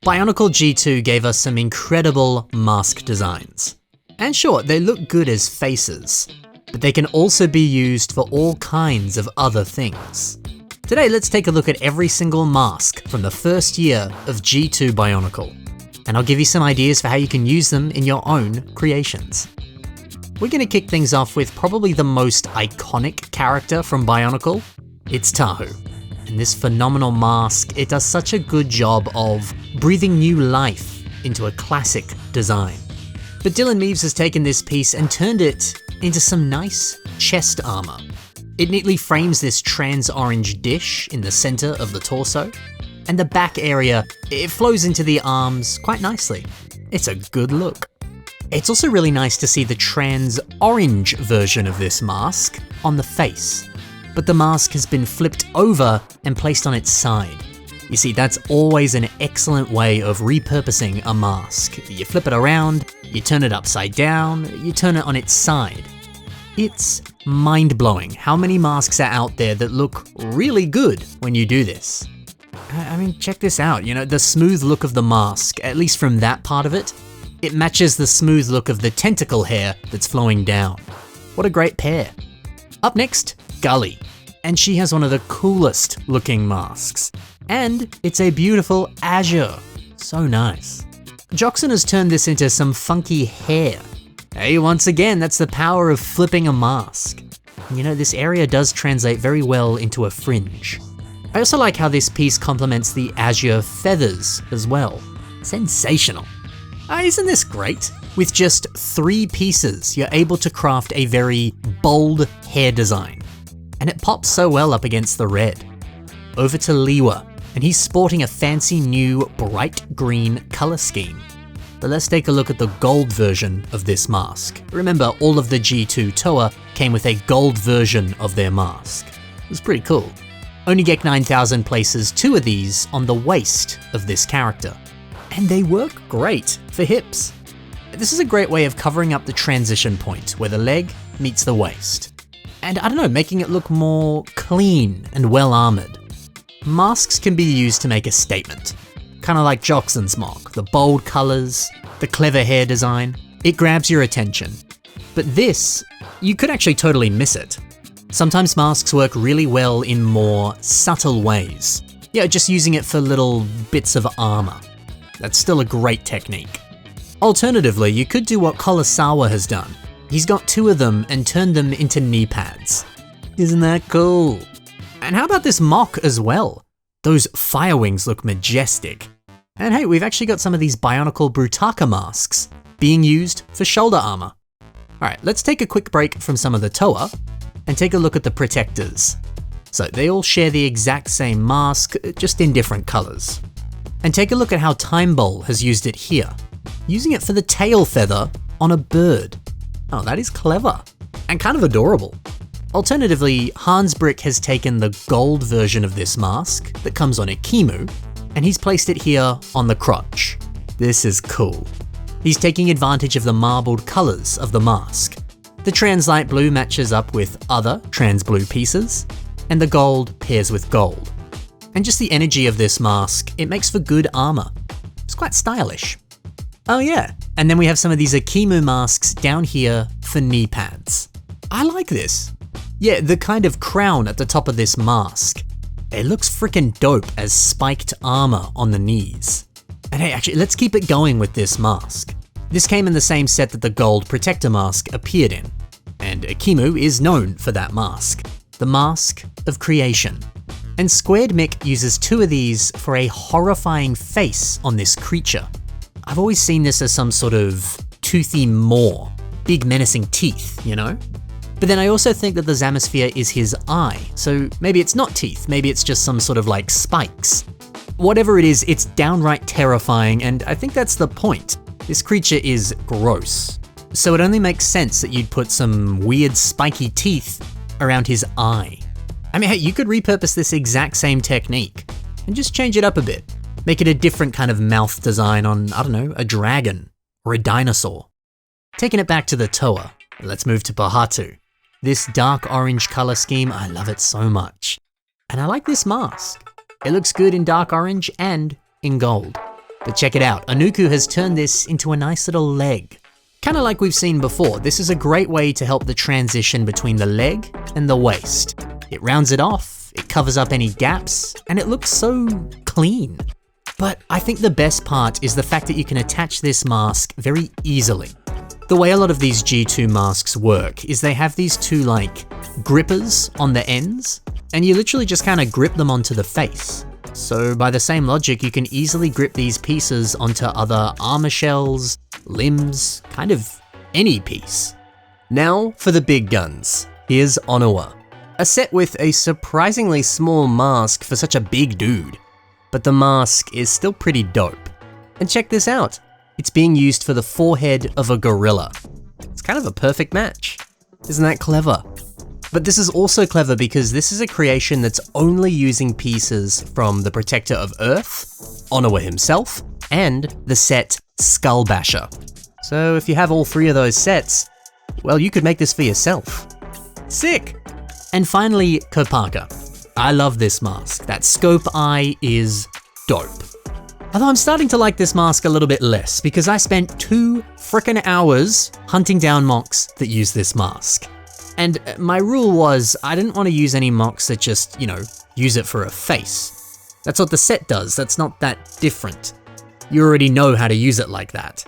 Bionicle G2 gave us some incredible mask designs. And sure, they look good as faces, but they can also be used for all kinds of other things. Today, let's take a look at every single mask from the first year of G2 Bionicle, and I'll give you some ideas for how you can use them in your own creations. We're going to kick things off with probably the most iconic character from Bionicle. It's Tahu. And this phenomenal mask, it does such a good job of breathing new life into a classic design. But Dylan Meaves has taken this piece and turned it into some nice chest armor. It neatly frames this trans orange dish in the center of the torso, and the back area, it flows into the arms quite nicely. It's a good look. It's also really nice to see the trans orange version of this mask on the face, but the mask has been flipped over and placed on its side. You see, that's always an excellent way of repurposing a mask. You flip it around, you turn it upside down, you turn it on its side. It's mind-blowing how many masks are out there that look really good when you do this. I mean, check this out, the smooth look of the mask, at least from that part of it, it matches the smooth look of the tentacle hair that's flowing down. What a great pair. Up next, Gully, and she has one of the coolest looking masks. And it's a beautiful azure. So nice. Joxon has turned this into some funky hair. Hey, once again, that's the power of flipping a mask. This area does translate very well into a fringe. I also like how this piece complements the azure feathers as well. Sensational. Isn't this great? With just 3 pieces, you're able to craft a very bold hair design. And it pops so well up against the red. Over to Liwa, and he's sporting a fancy new bright green color scheme. But let's take a look at the gold version of this mask. Remember, all of the G2 Toa came with a gold version of their mask. It was pretty cool. Onigek 9000 places 2 of these on the waist of this character. And they work great for hips. This is a great way of covering up the transition point where the leg meets the waist. And I don't know, making it look more clean and well armored. Masks can be used to make a statement. Kind of like Joxon's mock, the bold colors, the clever hair design, it grabs your attention. But this, you could actually totally miss it. Sometimes masks work really well in more subtle ways. Just using it for little bits of armor. That's still a great technique. Alternatively, you could do what Kolosawa has done. He's got 2 of them and turned them into knee pads. Isn't that cool? And how about this mock as well? Those fire wings look majestic. And hey, we've actually got some of these Bionicle Brutaka masks being used for shoulder armor. Alright, let's take a quick break from some of the Toa and take a look at the protectors. So they all share the exact same mask, just in different colors. And take a look at how Time Bowl has used it here, using it for the tail feather on a bird. Oh, that is clever and kind of adorable. Alternatively, Hans Brick has taken the gold version of this mask that comes on Ikimu, and he's placed it here on the crotch. This is cool. He's taking advantage of the marbled colors of the mask. The trans light blue matches up with other trans blue pieces, and the gold pairs with gold. And just the energy of this mask, it makes for good armor. It's quite stylish. Oh yeah, and then we have some of these Ikimu masks down here for knee pads. I like this. Yeah, the kind of crown at the top of this mask. It looks freaking dope as spiked armor on the knees. And hey, actually, let's keep it going with this mask. This came in the same set that the gold protector mask appeared in. And Ikimu is known for that mask. The Mask of Creation. And Squared Mick uses 2 of these for a horrifying face on this creature. I've always seen this as some sort of toothy maw, big menacing teeth, But then I also think that the Zamasphere is his eye, so maybe it's not teeth, maybe it's just some sort of like spikes. Whatever it is, it's downright terrifying, and I think that's the point. This creature is gross. So it only makes sense that you'd put some weird spiky teeth around his eye. I mean, hey, you could repurpose this exact same technique and just change it up a bit. Make it a different kind of mouth design on, I don't know, a dragon or a dinosaur. Taking it back to the Toa, let's move to Bahatu. This dark orange color scheme, I love it so much. And I like this mask. It looks good in dark orange and in gold. But check it out, Anuku has turned this into a nice little leg. Kinda like we've seen before, this is a great way to help the transition between the leg and the waist. It rounds it off, it covers up any gaps, and it looks so clean. But I think the best part is the fact that you can attach this mask very easily. The way a lot of these G2 masks work is they have these two like grippers on the ends, and you literally just kind of grip them onto the face. So by the same logic, you can easily grip these pieces onto other armor shells, limbs, kind of any piece. Now for the big guns. Here's Onoa. A set with a surprisingly small mask for such a big dude. But the mask is still pretty dope. And check this out. It's being used for the forehead of a gorilla. It's kind of a perfect match. Isn't that clever? But this is also clever because this is a creation that's only using pieces from the Protector of Earth, Onoa himself, and the set Skull Basher. So if you have all three of those sets, well, you could make this for yourself. Sick! And finally, Kopaka. I love this mask. That scope eye is dope. Although I'm starting to like this mask a little bit less because I spent 2 frickin' hours hunting down mocks that use this mask. And my rule was I didn't want to use any mocks that just, use it for a face. That's what the set does, that's not that different. You already know how to use it like that.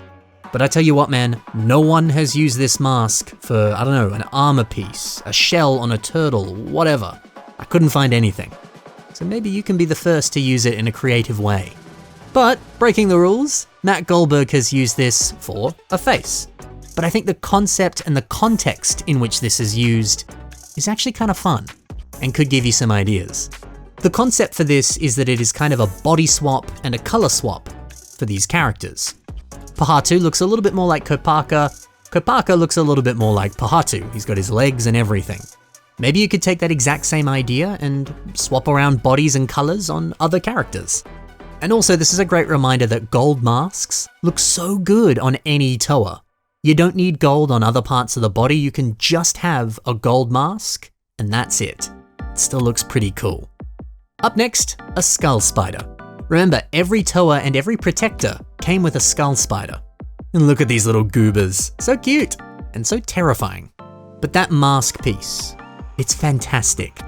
But I tell you what, man, no one has used this mask for, I don't know, an armor piece, a shell on a turtle, whatever. I couldn't find anything. So maybe you can be the first to use it in a creative way. But, breaking the rules, Matt Goldberg has used this for a face. But I think the concept and the context in which this is used is actually kind of fun and could give you some ideas. The concept for this is that it is kind of a body swap and a color swap for these characters. Pahatu looks a little bit more like Kopaka. Kopaka looks a little bit more like Pahatu. He's got his legs and everything. Maybe you could take that exact same idea and swap around bodies and colors on other characters. And also, this is a great reminder that gold masks look so good on any Toa. You don't need gold on other parts of the body, you can just have a gold mask, and that's it. It still looks pretty cool. Up next, a skull spider. Remember, every Toa and every protector came with a skull spider. And look at these little goobers, so cute and so terrifying. But that mask piece, it's fantastic.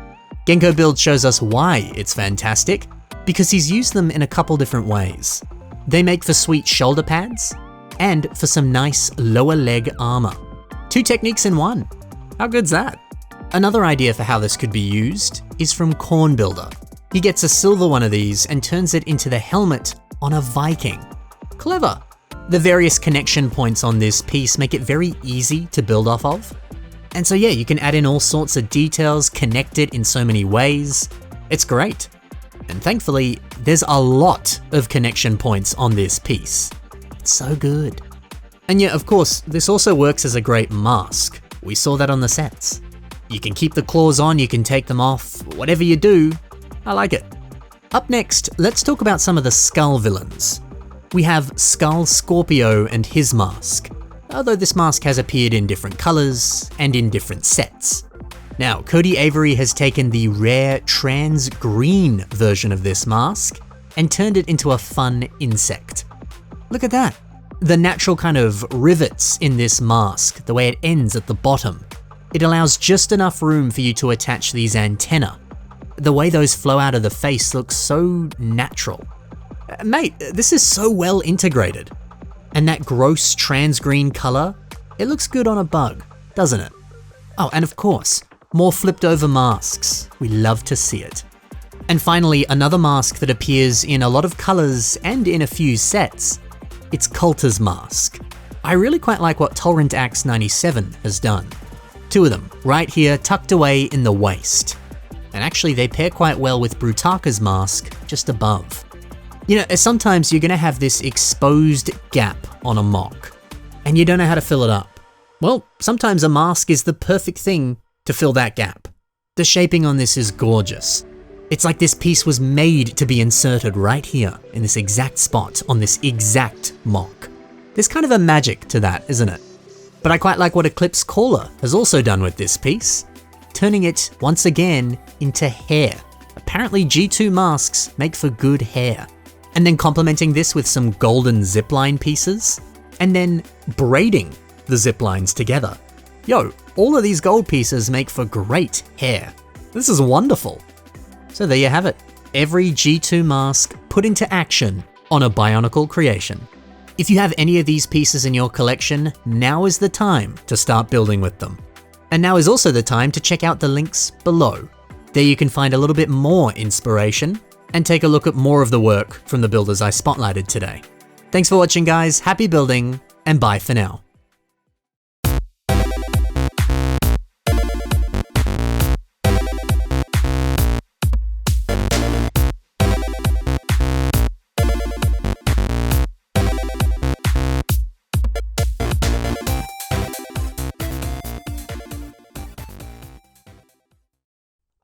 Genko Build shows us why it's fantastic, because he's used them in a couple different ways. They make for sweet shoulder pads, and for some nice lower leg armor. 2 techniques in one. How good's that? Another idea for how this could be used is from Corn Builder. He gets a silver one of these and turns it into the helmet on a Viking. Clever. The various connection points on this piece make it very easy to build off of. And so yeah, you can add in all sorts of details, connect it in so many ways. It's great. And thankfully, there's a lot of connection points on this piece. It's so good. And yeah, of course, this also works as a great mask. We saw that on the sets. You can keep the claws on, you can take them off, whatever you do, I like it. Up next, let's talk about some of the Skull villains. We have Skull Scorpio and his mask, although this mask has appeared in different colors and in different sets. Now, Cody Avery has taken the rare trans green version of this mask and turned it into a fun insect. Look at that. The natural kind of rivets in this mask, the way it ends at the bottom. It allows just enough room for you to attach these antennae. The way those flow out of the face looks so natural. Mate, this is so well integrated. And that gross trans green color, it looks good on a bug, doesn't it? Oh, and of course, more flipped over masks. We love to see it. And finally, another mask that appears in a lot of colors and in a few sets. It's Coulter's mask. I really quite like what Tolerant Axe 97 has done. 2 of them, right here, tucked away in the waist. And actually they pair quite well with Brutaka's mask just above. Sometimes you're gonna have this exposed gap on a mock, and you don't know how to fill it up. Well, sometimes a mask is the perfect thing to fill that gap. The shaping on this is gorgeous. It's like this piece was made to be inserted right here in this exact spot on this exact mock. There's kind of a magic to that, isn't it? But I quite like what Eclipse Caller has also done with this piece, turning it once again into hair. Apparently G2 masks make for good hair. and then complementing this with some golden zipline pieces, and then braiding the ziplines together. Yo, all of these gold pieces make for great hair. This is wonderful. So there you have it. Every G2 mask put into action on a Bionicle creation. If you have any of these pieces in your collection, now is the time to start building with them. And now is also the time to check out the links below. There you can find a little bit more inspiration and take a look at more of the work from the builders I spotlighted today. Thanks for watching, guys. Happy building, and bye for now.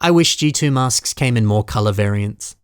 I wish G2 masks came in more color variants.